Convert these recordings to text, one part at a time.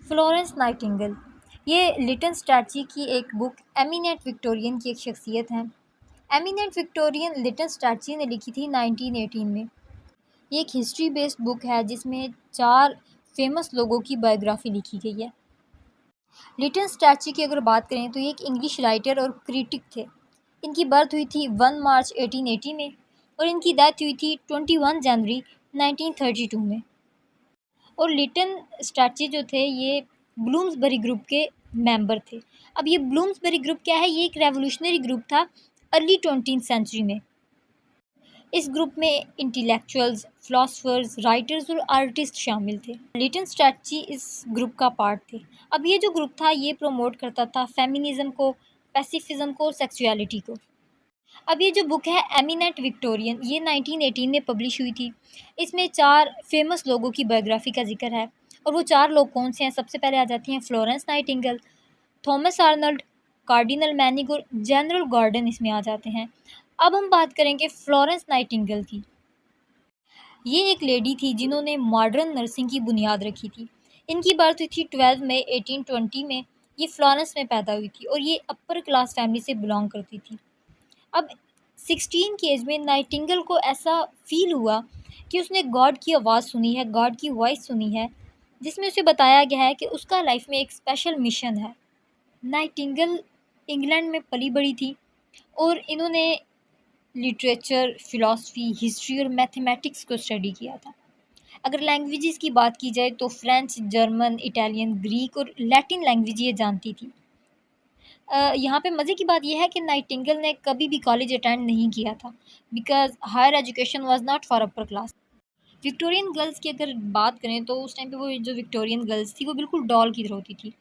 Florence Nightingale. ये लिटन स्ट्रैची की एक बुक एमिनेंट विक्टोरियन की एक शख्सियत है। एमिनेंट विक्टोरियन लिटन स्ट्रैची ने लिखी थी 1918 में। ये एक हिस्ट्री बेस्ड बुक है जिसमें 4 फेमस लोगों की बायोग्राफी लिखी गई है। लिटन स्ट्रैची की अगर बात करें तो ये एक इंग्लिश राइटर और क्रिटिक थे। इनकी बर्थ हुई थी 1 मार्च 1880 में और इनकी डेथ हुई थी 21 जनवरी 1932 में। और लिटन स्ट्रैची जो थे ये ब्लूम्सबरी ग्रुप के मेंबर थे। अब ये ब्लूम्सबरी ग्रुप क्या है? ये एक रेवोल्यूशनरी ग्रुप था अर्ली 20th सेंचुरी में। इस ग्रुप में इंटेलेक्चुअल्स, फिलोसफर्स, राइटर्स और आर्टिस्ट शामिल थे। लिटन स्ट्रैची इस ग्रुप का पार्ट थे। अब ये जो ग्रुप था ये प्रमोट करता था फेमिनिज्म को, पैसिफिज्म को और सेक्सुअलिटी को। अब ये जो बुक है एमिनेंट विक्टोरियन, ये 1918 में पब्लिश हुई थी। इसमें 4 फेमस लोगों की बायोग्राफी का जिक्र है। और वो 4 लोग कौन से हैं? सबसे पहले आ जाती हैं Florence Nightingale, Thomas Arnold, cardinal Manning और जनरल गॉर्डन इसमें आ जाते हैं। अब हम बात करेंगे फ्लोरेंस नाइटिंगेल की। ये एक लेडी थी जिन्होंने मॉडर्न नर्सिंग की बुनियाद रखी थी। इनकी बर्थ हुई थी 12 मई 1820 में। ये फ्लोरेंस में पैदा हुई थी और ये अपर क्लास फैमिली से बिलोंग करती थी। अब 16 की एज में नाइटिंगेल को ऐसा फील हुआ कि उसने गॉड की आवाज़ सुनी है, गॉड की वॉइस सुनी है, जिसमें उसे बताया गया है कि उसका लाइफ में एक स्पेशल मिशन है। नाइटिंगेल इंग्लैंड में पली बड़ी थी और इन्होंने लिटरेचर, फ़िलासफ़ी, हिस्ट्री और मैथमेटिक्स को स्टडी किया था। अगर लैंग्वेजेस की बात की जाए तो फ्रेंच, जर्मन, इटालियन, ग्रीक और लैटिन लैंग्वेज ये जानती थी। यहाँ पे मज़े की बात ये है कि नाइटिंगेल ने कभी भी कॉलेज अटेंड नहीं किया था because higher education was not for upper class. Victorian girls की अगर बात करें तो उस टाइम पे वो जो विक्टोरियन गर्ल्स थी वो बिल्कुल डॉल की तरह होती थी।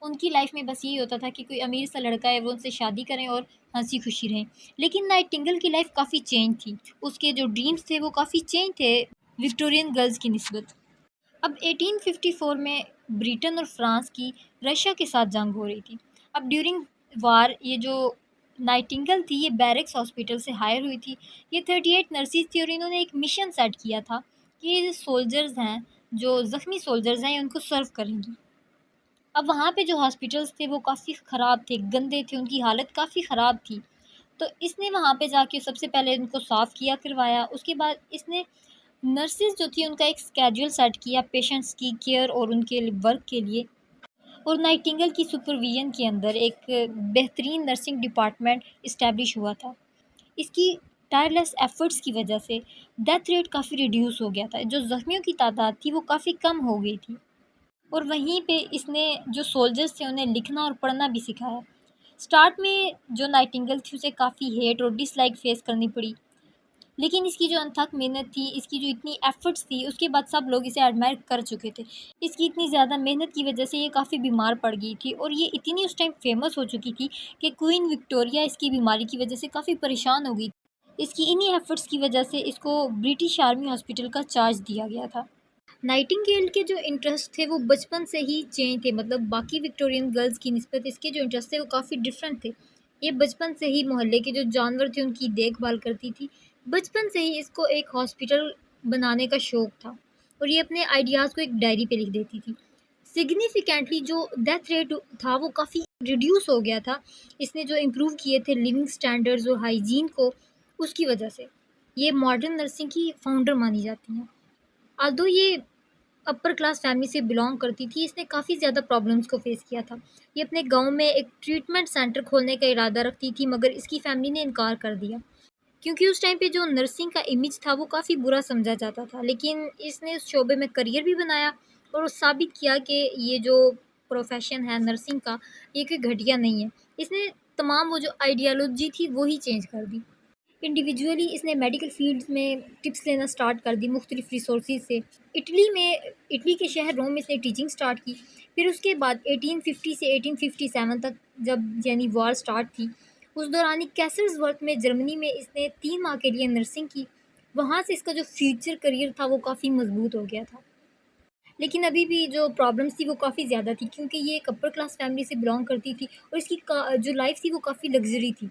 उनकी लाइफ में बस यही होता था कि कोई अमीर सा लड़का है वो उनसे शादी करें और हंसी खुशी रहें। लेकिन नाइटिंगेल की लाइफ काफ़ी चेंज थी। उसके जो ड्रीम्स थे वो काफ़ी चेंज थे विक्टोरियन गर्ल्स की निस्बत। अब 1854 में ब्रिटेन और फ्रांस की रशिया के साथ जंग हो रही थी। अब ड्यूरिंग वार ये जो नाइटिंगेल थी ये बैरक्स हॉस्पिटल से हायर हुई थी। ये 38 नर्सिस थी और इन्होंने एक मिशन सेट किया था कि ये जो सोल्जर्स हैं, जो ज़ख्मी सोल्जर्स हैं, ये उनको सर्व करेंगी। अब वहाँ पे जो हॉस्पिटल्स थे वो काफ़ी ख़राब थे, गंदे थे, उनकी हालत काफ़ी ख़राब थी। तो इसने वहाँ पे जाके सबसे पहले उनको साफ़ किया करवाया। उसके बाद इसने नर्सेज़ जो थी उनका एक स्केड्यूल सेट किया पेशेंट्स की केयर और उनके वर्क के लिए। और नाइटिंगेल की सुपरविज़न के अंदर एक बेहतरीन नर्सिंग डिपार्टमेंट इस्टेब्लिश हुआ था। इसकी टायरलेस एफ़र्ट्स की वजह से डेथ रेट काफ़ी रिड्यूस हो गया था। जो ज़ख्मियों की तादाद थी वो काफ़ी कम हो गई थी। और वहीं पे इसने जो सोल्जर्स थे उन्हें लिखना और पढ़ना भी सिखाया। स्टार्ट में जो नाइटिंगेल थी उसे काफ़ी हेट और डिसलाइक फ़ेस करनी पड़ी। लेकिन इसकी जो अनथक मेहनत थी, इसकी जो इतनी एफ़र्ट्स थी, उसके बाद सब लोग इसे एडमायर कर चुके थे। इसकी इतनी ज़्यादा मेहनत की वजह से ये काफ़ी बीमार पड़ गई थी और ये इतनी उस टाइम फ़ेमस हो चुकी थी कि क्वीन विक्टोरिया इसकी बीमारी की वजह से काफ़ी परेशान हो गई। इसकी इन्हीं एफ़र्ट्स की वजह से इसको ब्रिटिश आर्मी हॉस्पिटल का चार्ज दिया गया था। नाइटिंगेल के जो इंटरेस्ट थे वो बचपन से ही चेंज थे, मतलब बाकी विक्टोरियन गर्ल्स की निस्बत इसके जो इंटरेस्ट थे वो काफ़ी डिफरेंट थे। ये बचपन से ही मोहल्ले के जो जानवर थे उनकी देखभाल करती थी। बचपन से ही इसको एक हॉस्पिटल बनाने का शौक था और ये अपने आइडियाज़ को एक डायरी पे लिख देती थी। सिग्निफिकेंटली जो डेथ रेट था वो काफ़ी रिड्यूस हो गया था। इसने जो इम्प्रूव किए थे लिविंग स्टैंडर्ड्स और हाइजीन को, उसकी वजह से ये मॉडर्न नर्सिंग की फाउंडर मानी जाती हैं। आल्दो ये अपर क्लास फैमिली से बिलॉन्ग करती थी, इसने काफ़ी ज़्यादा प्रॉब्लम्स को फेस किया था। ये अपने गांव में एक ट्रीटमेंट सेंटर खोलने का इरादा रखती थी मगर इसकी फैमिली ने इनकार कर दिया क्योंकि उस टाइम पे जो नर्सिंग का इमेज था वो काफ़ी बुरा समझा जाता था। लेकिन इसने उस शोबे में करियर भी बनाया और साबित किया कि ये जो प्रोफेशन है नर्सिंग का, ये कोई घटिया नहीं है। इसने तमाम वो जो आइडियालॉजी थी वो ही चेंज कर दी। इंडिविजुअली इसने मेडिकल फील्ड में टिप्स लेना स्टार्ट कर दी मुख्तलिफ रिसोर्सेज से। इटली के शहर रोम में इसने टीचिंग स्टार्ट की। फिर उसके बाद 1850 से 1857 तक जब यानी वॉर स्टार्ट थी, उस दौरान ही कैसल्सवर्थ में जर्मनी में इसने 3 माह के लिए नर्सिंग की। वहाँ से इसका जो फ्यूचर करियर था वो काफ़ी मजबूत हो गया था। लेकिन अभी भी जो प्रॉब्लम्स थी वो काफ़ी ज़्यादा थी क्योंकि ये एक अपर क्लास फैमिली से बिलोंग करती थी और इसकी जो लाइफ थी वो काफ़ी लग्जरी थी।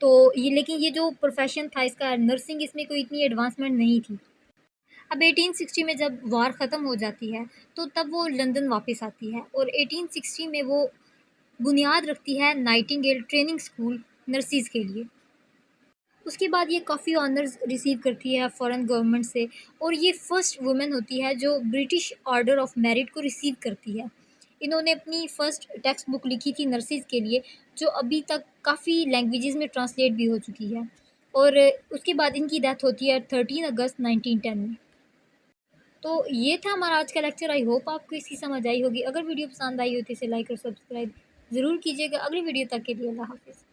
तो ये लेकिन ये जो प्रोफ़ेशन था इसका नर्सिंग, इसमें कोई इतनी एडवांसमेंट नहीं थी। अब 1860 में जब वार ख़त्म हो जाती है तो तब वो लंदन वापस आती है और 1860 में वो बुनियाद रखती है नाइटिंगेल ट्रेनिंग स्कूल नर्सिस के लिए। उसके बाद ये काफ़ी ऑनर्स रिसीव करती है फ़ॉरेन गवर्नमेंट से और ये फ़र्स्ट वुमेन होती है जो ब्रिटिश ऑर्डर ऑफ मेरिट को रिसीव करती है। इन्होंने अपनी फ़र्स्ट टेक्स्ट बुक लिखी थी नर्सिस के लिए, जो अभी तक काफ़ी लैंग्वेजेस में ट्रांसलेट भी हो चुकी है और उसके बाद इनकी डेथ होती है 13 अगस्त 1910 में। तो ये था हमारा आज का लेक्चर। आई होप आपको इसकी समझ आई होगी। अगर वीडियो पसंद आई हो तो इसे लाइक और सब्सक्राइब ज़रूर कीजिएगा। अगली वीडियो तक के लिए अल्लाह हाफ़िज़।